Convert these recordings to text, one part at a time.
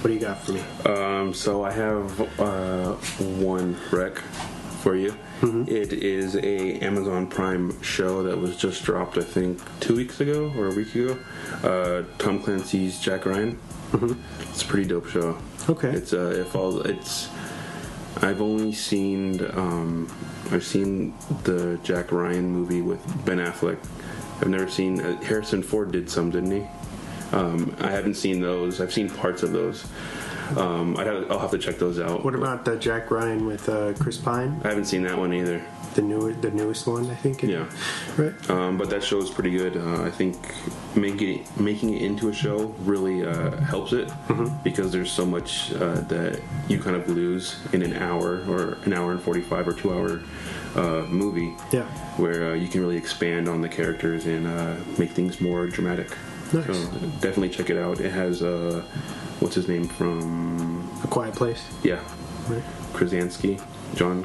What do you got for me? So I have one rec for you. Mm-hmm. It is a Amazon Prime show that was just dropped, I think, 2 weeks ago or a week ago. Tom Clancy's Jack Ryan. Mm-hmm. It's a pretty dope show. Okay. I've only seen the Jack Ryan movie with Ben Affleck. I've never seen Harrison Ford did some, didn't he? I haven't seen those. I've seen parts of those. I'll have to check those out. What about the Jack Ryan with Chris Pine? I haven't seen that one either. The newest one, I think. Yeah. Right. But that show is pretty good. I think making it into a show really helps it, because there's so much that you kind of lose in an hour or an hour and 45 or 2 hour movie. Yeah. Where you can really expand on the characters and make things more dramatic. Nice. So definitely check it out. It has what's his name from A Quiet Place. Yeah. Right. John Krasinski. John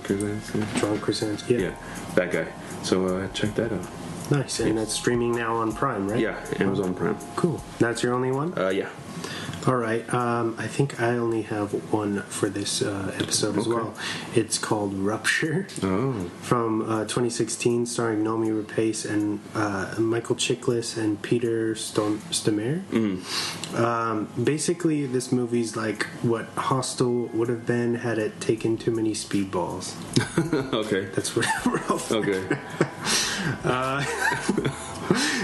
Krasinski. Yeah, that guy. So check that out. Nice. And it's streaming now on Prime, right? Yeah, Amazon Prime. Cool. That's your only one? Yeah. All right. I think I only have one for this episode as well. It's called Rupture. Oh. From 2016, starring Naomi Rapace and Michael Chiklis and Peter Stormare. Basically, this movie's like what Hostel would have been had it taken too many speedballs. Okay. That's what Ralph. Okay.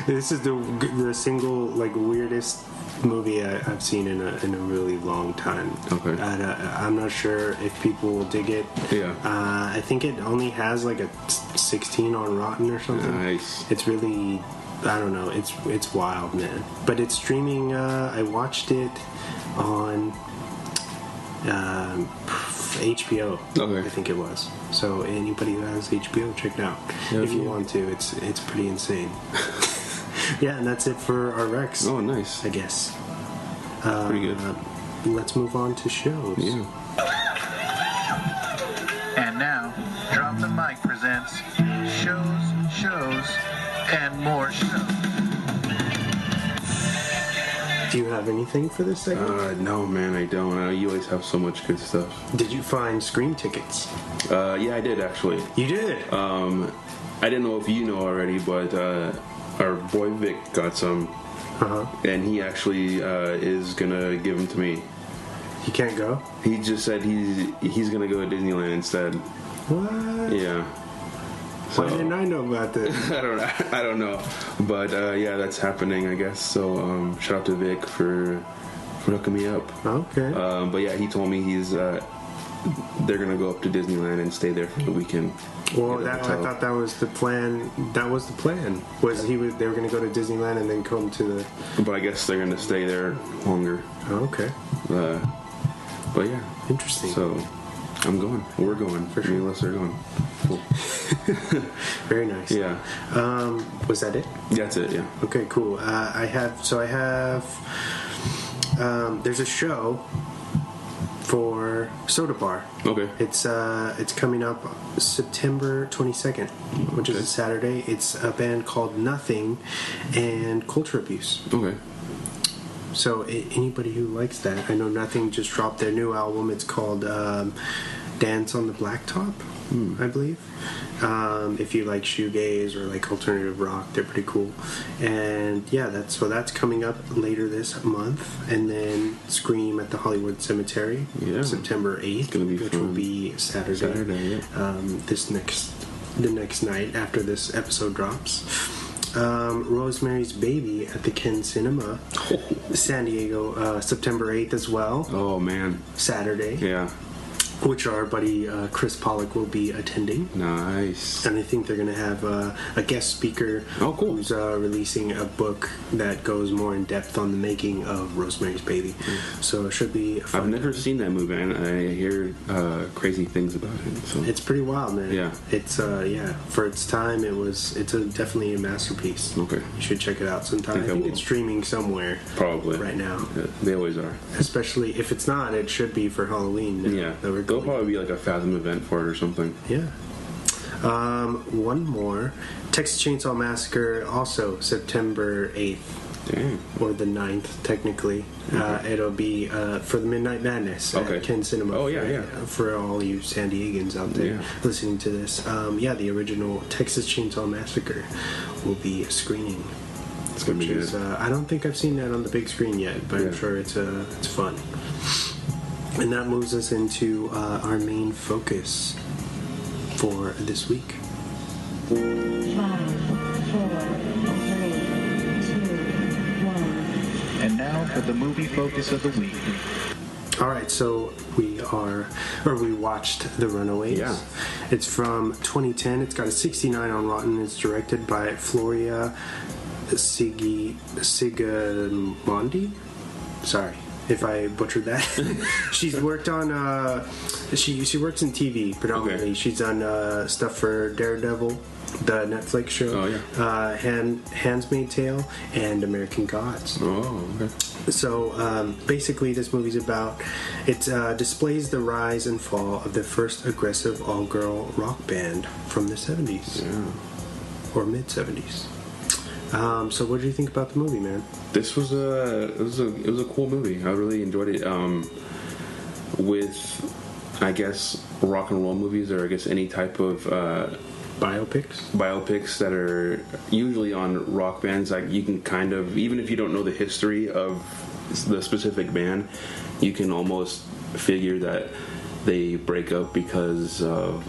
This is the single like weirdest movie I've seen in a really long time. Okay. I'm not sure if people will dig it. Yeah. I think it only has like a 16 on Rotten or something. Nice. It's really, I don't know. It's wild, man. But it's streaming. I watched it on HBO. Okay. I think it was. So anybody who has HBO, check it out if you want to. It's pretty insane. Yeah, and that's it for our Rex. Oh, nice. I guess. Pretty good. Let's move on to shows. Yeah. And now, Drop the Mic presents shows, and more shows. Do you have anything for this segment? No, man, I don't. You always have so much good stuff. Did you find Scream tickets? Yeah, I did, actually. You did? I didn't know if you know already, but our boy Vic got some. And he actually is going to give them to me. He can't go? He just said he's going to go to Disneyland instead. What? Yeah. So, why didn't I know about this? I don't know. But yeah, that's happening, I guess. So shout out to Vic for hooking me up. Okay. But yeah, he told me they're gonna go up to Disneyland and stay there for the weekend. Well, I thought that was the plan. That was the plan. They were going to go to Disneyland and then come to the. But I guess they're gonna stay there longer. Oh, okay. But yeah, interesting. So I'm going. We're going. For sure. Unless they're going. Cool. Very nice. Yeah. Was that it? That's it. Yeah. Okay. Cool. I have. There's a show for Soda Bar. Okay. It's coming up September 22nd, which is a Saturday. It's a band called Nothing and Culture Abuse. Okay. So anybody who likes that, I know Nothing just dropped their new album. It's called Dance on the Blacktop, I believe. If you like shoegaze or like alternative rock, they're pretty cool. And yeah, that's coming up later this month. And then Scream at the Hollywood Cemetery, September 8th, which will be Saturday. The next night after this episode drops. Rosemary's Baby at the Ken Cinema, San Diego, September 8th as well. Oh man, Saturday. Yeah. Which our buddy Chris Pollock will be attending. Nice. And I think they're going to have a guest speaker who's releasing a book that goes more in depth on the making of Rosemary's Baby. So it should be fun. I've never seen that movie, and I hear crazy things about it. So. It's pretty wild, man. Yeah. It's for its time, it's definitely a masterpiece. Okay. You should check it out sometime. I think it's streaming somewhere. Probably. Right now. Yeah, they always are. Especially if it's not, it should be for Halloween. Yeah. There'll probably be like a Fathom event for it or something. Yeah. One more. Texas Chainsaw Massacre, also September 8th. Dang. or the 9th, technically. It'll be for the Midnight Madness at Ken Cinema. Oh, yeah. For all you San Diegans out there listening to this. The original Texas Chainsaw Massacre will be screening. It's going to be good. I don't think I've seen that on the big screen yet, but I'm sure it's fun. And that moves us into our main focus for this week. 5, 4, 3, 2, 1. And now for the movie focus of the week. All right, so we watched The Runaways. Yeah. It's from 2010. It's got a 69 on Rotten. It's directed by Floria Sigamondi. Sorry if I butchered that. She's worked on she works in TV predominantly. Okay. She's done stuff for Daredevil, the Netflix show. Oh, yeah. Handmaid's Tale, and American Gods. Oh, okay. So basically, this movie's about displays the rise and fall of the first aggressive all-girl rock band from the 70s or mid 70s. So what did you think about the movie, man? This was a cool movie. I really enjoyed it. With, I guess, rock and roll movies, or I guess any type of biopics that are usually on rock bands, like you can kind of, even if you don't know the history of the specific band, you can almost figure that they break up because of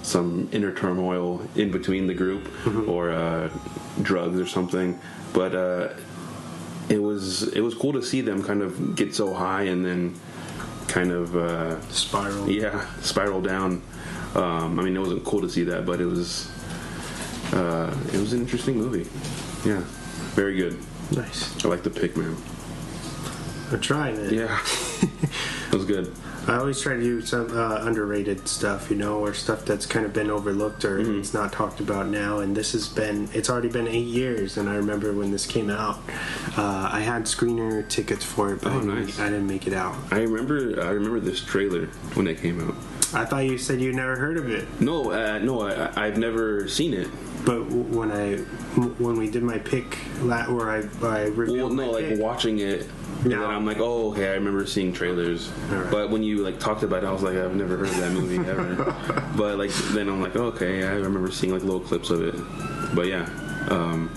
some inner turmoil in between the group, or drugs or something. But it was cool to see them kind of get so high and then kind of spiral down. I mean, it wasn't cool to see that, but it was an interesting movie. Yeah, very good. Nice. I like the pick, man. I'm trying it. Yeah, it was good. I always try to do some underrated stuff, or stuff that's kind of been overlooked or it's not talked about now. And it's already been 8 years, and I remember when this came out, I had screener tickets for it, but nice. I didn't make it out. I remember this trailer when it came out. I thought you said you never heard of it. No, I've never seen it. But when we did my pick, where I revealed my pick, watching it, and then I'm like, oh, okay, I remember seeing trailers. Right. But when you talked about it, I was like, I've never heard of that movie ever. But then I'm like, oh, okay, I remember seeing little clips of it. But yeah, I'm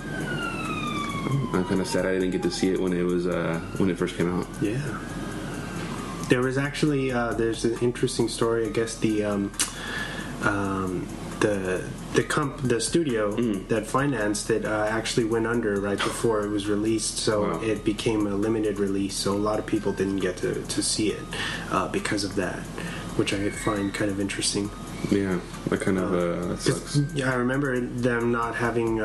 kind of sad I didn't get to see it when it first came out. Yeah. There was actually there's an interesting story. I guess the studio that financed it actually went under right before it was released, so it became a limited release. So a lot of people didn't get to see it because of that, which I find kind of interesting. Yeah, that kind of that sucks. Yeah, I remember them not having.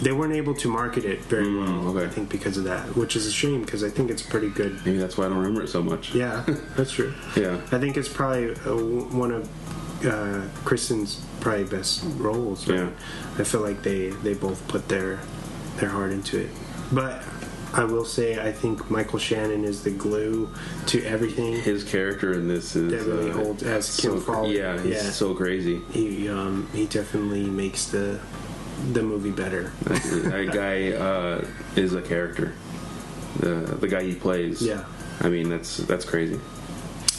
They weren't able to market it very well. Okay. I think because of that, which is a shame because I think it's pretty good. Maybe that's why I don't remember it so much. Yeah, that's true. Yeah, I think it's probably one of Kristen's probably best roles. Right? Yeah, I feel like they both put their heart into it. But I will say I think Michael Shannon is the glue to everything. His character in this is that really holds as Kim Fowler. Yeah, he's so crazy. He definitely makes the movie better. That guy is a character. The guy he plays. Yeah. I mean, that's crazy.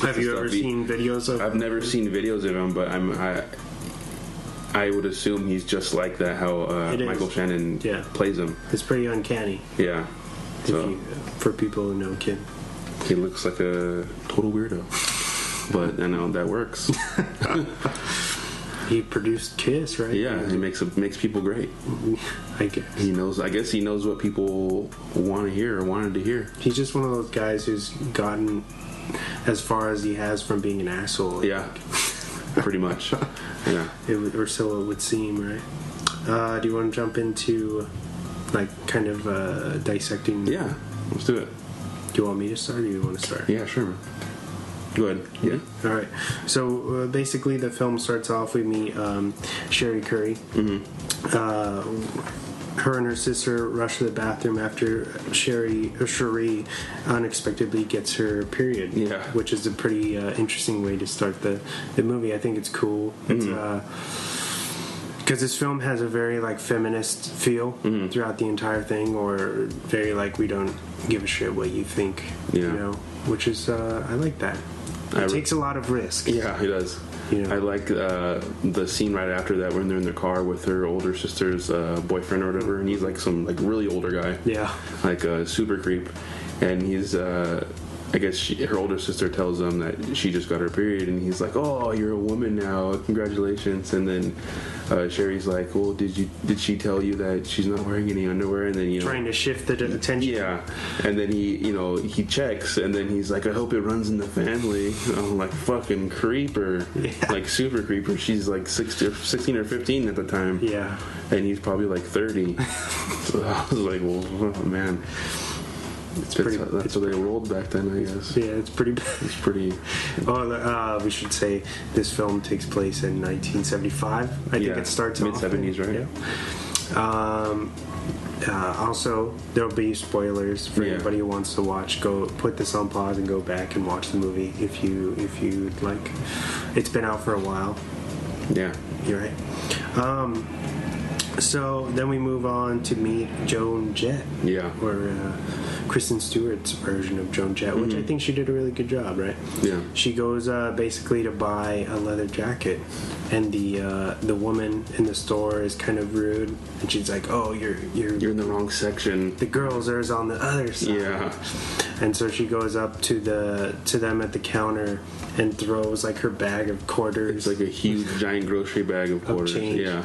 Have you ever seen videos of? I've never seen videos of him, but I would assume he's just like that. How Michael Shannon plays him. It's pretty uncanny. Yeah. So for people who know Kim, he looks like a total weirdo, but I know that works. He produced Kiss, right? Yeah, he makes people great. I guess he knows. I guess he knows what people want to hear or wanted to hear. He's just one of those guys who's gotten as far as he has from being an asshole. Yeah, pretty much. Yeah, or so it would seem, right? Do you want to jump into kind of dissecting? Yeah, let's do it. Do you want me to start, or do you want to start? Yeah, sure. Go ahead. Yeah. All right. So basically, the film starts off. We meet Sherry Curry. Her and her sister rush to the bathroom after Cherie unexpectedly gets her period. Yeah. Which is a pretty interesting way to start the movie. I think it's cool. It's because this film has a very like feminist feel throughout the entire thing, or very like we don't give a shit what you think, you know, which is I like that. It takes a lot of risk. Yeah, it does. You know? I like the scene right after that when they're in their car with her older sister's boyfriend or whatever, and he's like some like really older guy, like a super creep, and he's I guess her older sister tells him that she just got her period, and he's like, "Oh, you're a woman now, congratulations!" And then Sherry's like, "Well, did she tell you that she's not wearing any underwear?" And then trying to shift the attention. Yeah, and then he checks, and then he's like, "I hope it runs in the family." And I'm like, "Fucking creeper, like super creeper." She's like 16 or 15 at the time. Yeah, and he's probably like 30. So I was like, "Well, oh, man." That's what they rolled back then, I guess. Yeah, it's pretty. It's pretty. Oh, we should say this film takes place in 1975. I think it starts mid-70s, right? Yeah. Also, there'll be spoilers for anybody who wants to watch. Go put this on pause and go back and watch the movie if you'd like. It's been out for a while. Yeah, you're right. So then we move on to meet Joan Jett. Yeah. Or Kristen Stewart's version of Joan Jett, which I think she did a really good job, right? Yeah. She goes basically to buy a leather jacket, and the woman in the store is kind of rude, and she's like, "Oh, you're in the wrong section. The girls are on the other side." Yeah. And so she goes up to them at the counter and throws like her bag of quarters. It's like a huge, giant grocery bag of quarters. Change. Yeah.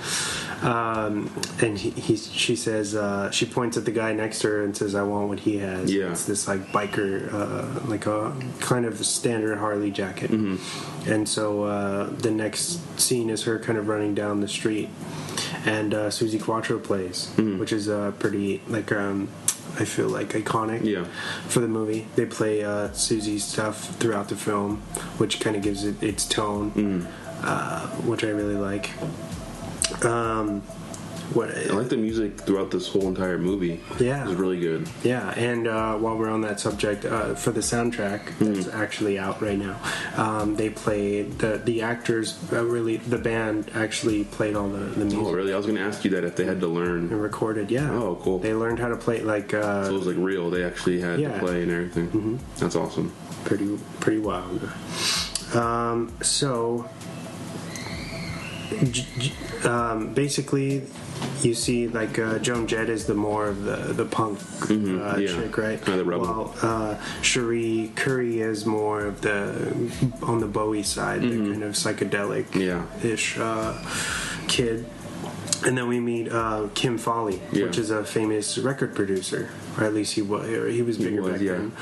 And she says, she points at the guy next to her and says, "I want what he has." Yeah. It's this like biker, like a kind of standard Harley jacket. Mm-hmm. And so the next scene is her kind of running down the street, and Suzi Quatro plays, which is pretty like I feel like iconic for the movie. They play Susie's stuff throughout the film, which kind of gives it its tone, which I really like. I like the music throughout this whole entire movie. Yeah, it was really good. Yeah, and while we're on that subject, for the soundtrack that's actually out right now, they played the actors. The band actually played all the music. Oh, really? I was going to ask you that if they had to learn and recorded. Yeah. Oh, cool. They learned how to play like. So it was like real. They actually had to play and everything. Mm-hmm. That's awesome. Pretty wild. So. Basically, you see like Joan Jett is the more of the punk chick, right? The rebel. While Cherie Curry is more of on the Bowie side, the kind of psychedelic-ish kid. And then we meet Kim Fowley, which is a famous record producer, or at least he was bigger back then.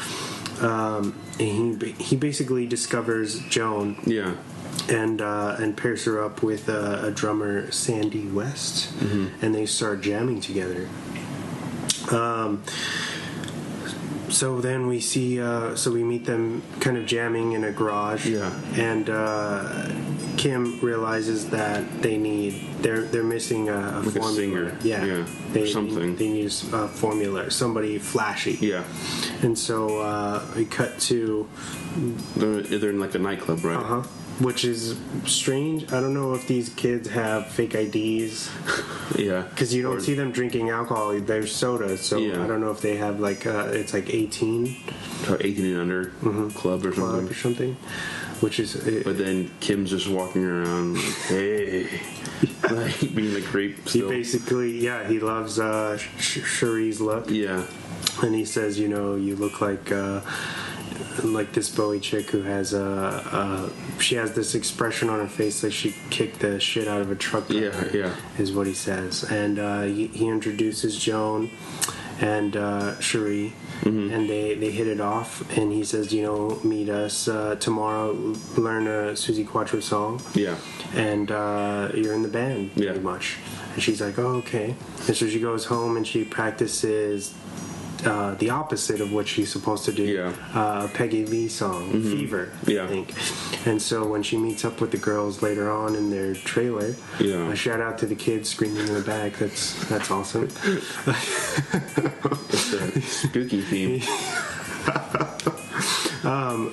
And he basically discovers Joan. Yeah. And pairs her up with a drummer, Sandy West, and they start jamming together. So then we see, we meet them kind of jamming in a garage, and Kim realizes that they're missing a like formula. A singer. They need a formula, somebody flashy. Yeah. And so we cut to... They're in like a nightclub, right? Uh-huh. Which is strange. I don't know if these kids have fake IDs. Because you don't see them drinking alcohol. There's soda, so I don't know if they have like it's like 18. 18 and under club or something. Which is. But then Kim's just walking around like, hey, like being a creep. Still. He basically, he loves Cherie's look. Yeah. And he says, you look like this Bowie chick who has she has this expression on her face like she kicked the shit out of a truck driver, is what he says. And he introduces Joan and Cherie, and they hit it off, and he says, meet us tomorrow, learn a Suzi Quatro song, and you're in the band pretty much. And she's like, oh, okay. And so she goes home and she practices the opposite of what she's supposed to do. Peggy Lee song, Fever, I think. And so when she meets up with the girls later on in their trailer, a shout out to the kids screaming in the back. That's awesome. It's a spooky theme.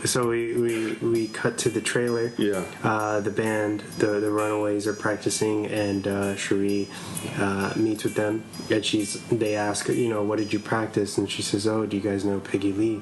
So we cut to the trailer. Yeah. The band, the Runaways are practicing, and Cherie meets with them, and they ask, what did you practice? And she says, oh, do you guys know Peggy Lee?